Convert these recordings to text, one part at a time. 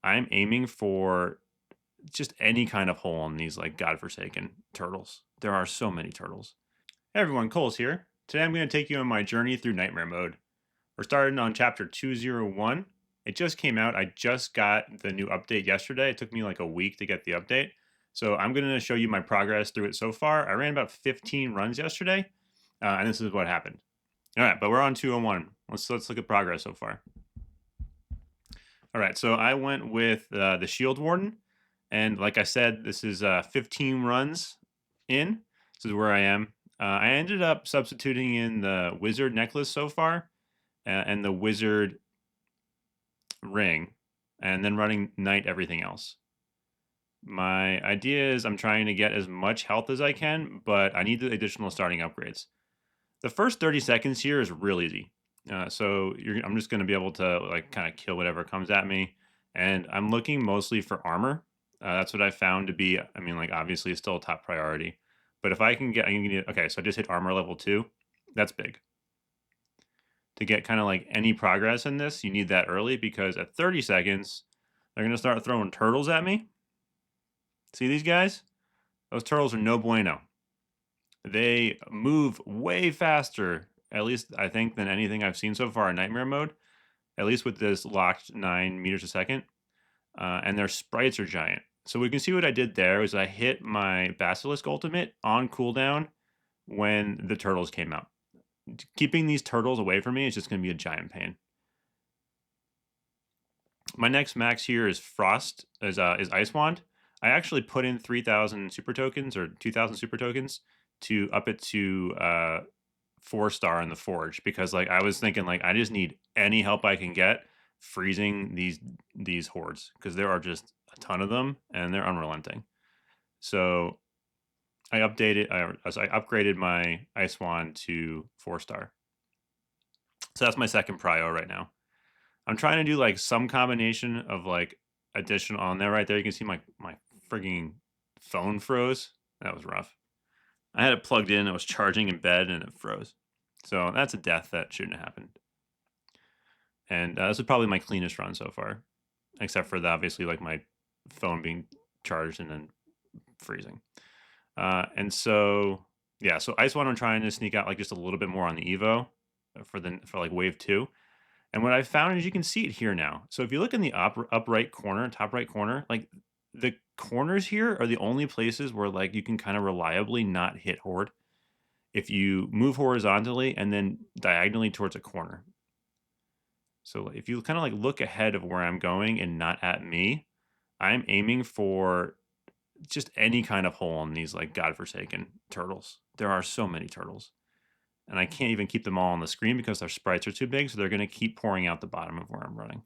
I'm aiming for just any kind of hole in these like godforsaken turtles. There are so many turtles. Hey everyone, Cole's here. Today I'm going to take you on my journey through Nightmare Mode. We're starting on chapter 201. It just came out. I just got the new update yesterday. It took me like a week to get the update. So I'm going to show you my progress through it so far. I ran about 15 runs yesterday, and this is what happened. All right, but we're on 201. Let's look at progress so far. All right, so I went with the Shield Warden, and like I said, this is 15 runs in. This is where I am. I ended up substituting in the Wizard necklace so far, and the Wizard ring, and then running Knight everything else. My idea is I'm trying to get as much health as I can, but I need the additional starting upgrades. The first 30 seconds here is real easy. I'm just going to be able to like kind of kill whatever comes at me, and I'm looking mostly for armor. That's what I found to be. I mean, like obviously, it's still a top priority, but if I can get, okay. So I just hit armor level 2. That's big. To get kind of like any progress in this, you need that early because at 30 seconds, they're going to start throwing turtles at me. See these guys? Those turtles are no bueno. They move way faster, at least I think, than anything I've seen so far in Nightmare Mode, at least with this locked 9 meters a second. And their sprites are giant. So we can see what I did there is I hit my Basilisk ultimate on cooldown when the turtles came out. Keeping these turtles away from me is just going to be a giant pain. My next max here is Frost, is Ice Wand. I actually put in 3,000 super tokens or 2,000 super tokens to up it to 4-star in the Forge because like I was thinking like I just need any help I can get freezing these hordes because there are just a ton of them and they're unrelenting. So I upgraded my Ice Wand to 4-star. So that's my second prio right now. I'm trying to do like some combination of like additional on there right there. You can see my frigging phone froze. That was rough. I had it plugged in. It was charging in bed and it froze. So that's a death that shouldn't have happened. And this is probably my cleanest run so far, except for the obviously like my phone being charged and then freezing. And so yeah, so Ice One I'm trying to sneak out like just a little bit more on the Evo for like wave 2. And what I found is you can see it here now. So if you look in the top right corner, like the corners here are the only places where like you can kind of reliably not hit Horde. If you move horizontally and then diagonally towards a corner. So if you kind of like look ahead of where I'm going and not at me, I'm aiming for just any kind of hole in these like godforsaken turtles. There are so many turtles. And I can't even keep them all on the screen because their sprites are too big, so they're going to keep pouring out the bottom of where I'm running.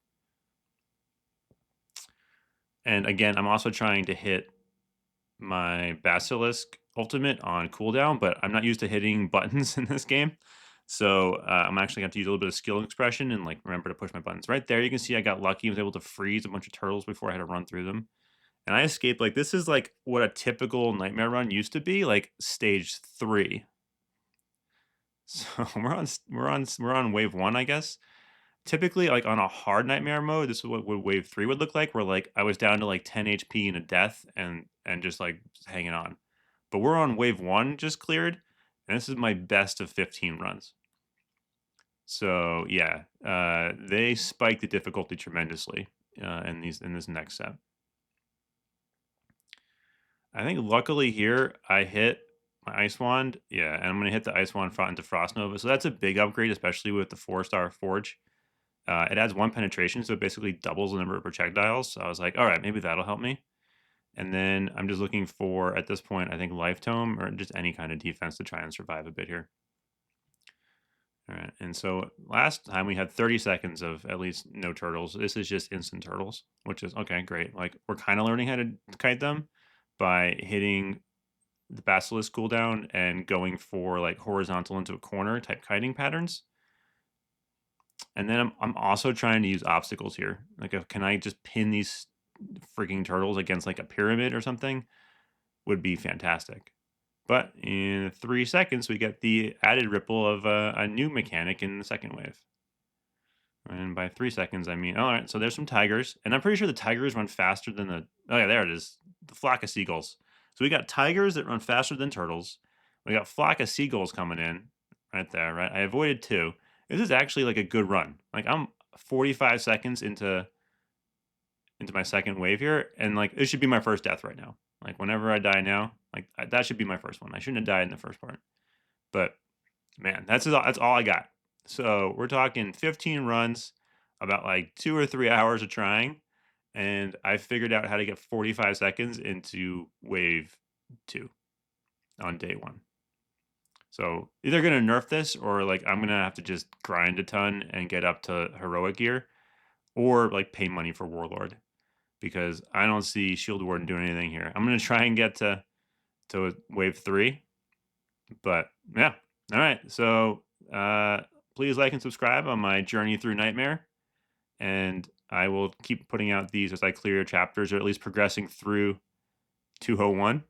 And again, I'm also trying to hit my Basilisk ultimate on cooldown, but I'm not used to hitting buttons in this game. So I'm actually going to have to use a little bit of skill expression and like remember to push my buttons. Right there, you can see I got lucky. I was able to freeze a bunch of turtles before I had to run through them. And I escaped. Like this is like what a typical Nightmare run used to be, like stage 3. So we're on wave 1, I guess. Typically, like on a hard Nightmare mode, this is what wave 3 would look like. Where like I was down to like 10 HP in a death and just like hanging on. But we're on wave 1 just cleared, and this is my best of 15 runs. So yeah, they spike the difficulty tremendously in this next set. I think luckily here I hit my Ice Wand. Yeah, and I'm going to hit the Ice Wand into Frost Nova. So that's a big upgrade, especially with the 4-star Forge. It adds 1 penetration, so it basically doubles the number of projectiles. So I was like, all right, maybe that'll help me. And then I'm just looking for, at this point, I think Life Tome or just any kind of defense to try and survive a bit here. All right, and so last time we had 30 seconds of at least no turtles. This is just instant turtles, which is okay, great. Like we're kind of learning how to kite them by hitting the Basilisk cooldown and going for like horizontal into a corner type kiting patterns. And then I'm also trying to use obstacles here. Like, can I just pin these freaking turtles against like a pyramid or something? Would be fantastic. But in 3 seconds, we get the added ripple of a new mechanic in the second wave. And by 3 seconds, I mean, all right, so there's some tigers, and I'm pretty sure the tigers run faster than the, oh yeah, there it is, the flock of seagulls. So we got tigers that run faster than turtles. We got flock of seagulls coming in right there, right? I avoided 2. This is actually like a good run. Like I'm 45 seconds into my second wave here, and like it should be my first death right now. Like whenever I die now, like that should be my first one. I shouldn't have died in the first part. But man, that's all I got. So we're talking 15 runs, about like 2 or 3 hours of trying, and I figured out how to get 45 seconds into wave 2 on day 1. So either gonna nerf this or like I'm gonna have to just grind a ton and get up to heroic gear, or like pay money for Warlord because I don't see Shield Warden doing anything here. I'm gonna try and get to wave 3, but yeah. All right. So please like and subscribe on my journey through Nightmare, and I will keep putting out these as I clear chapters, or at least progressing through 201.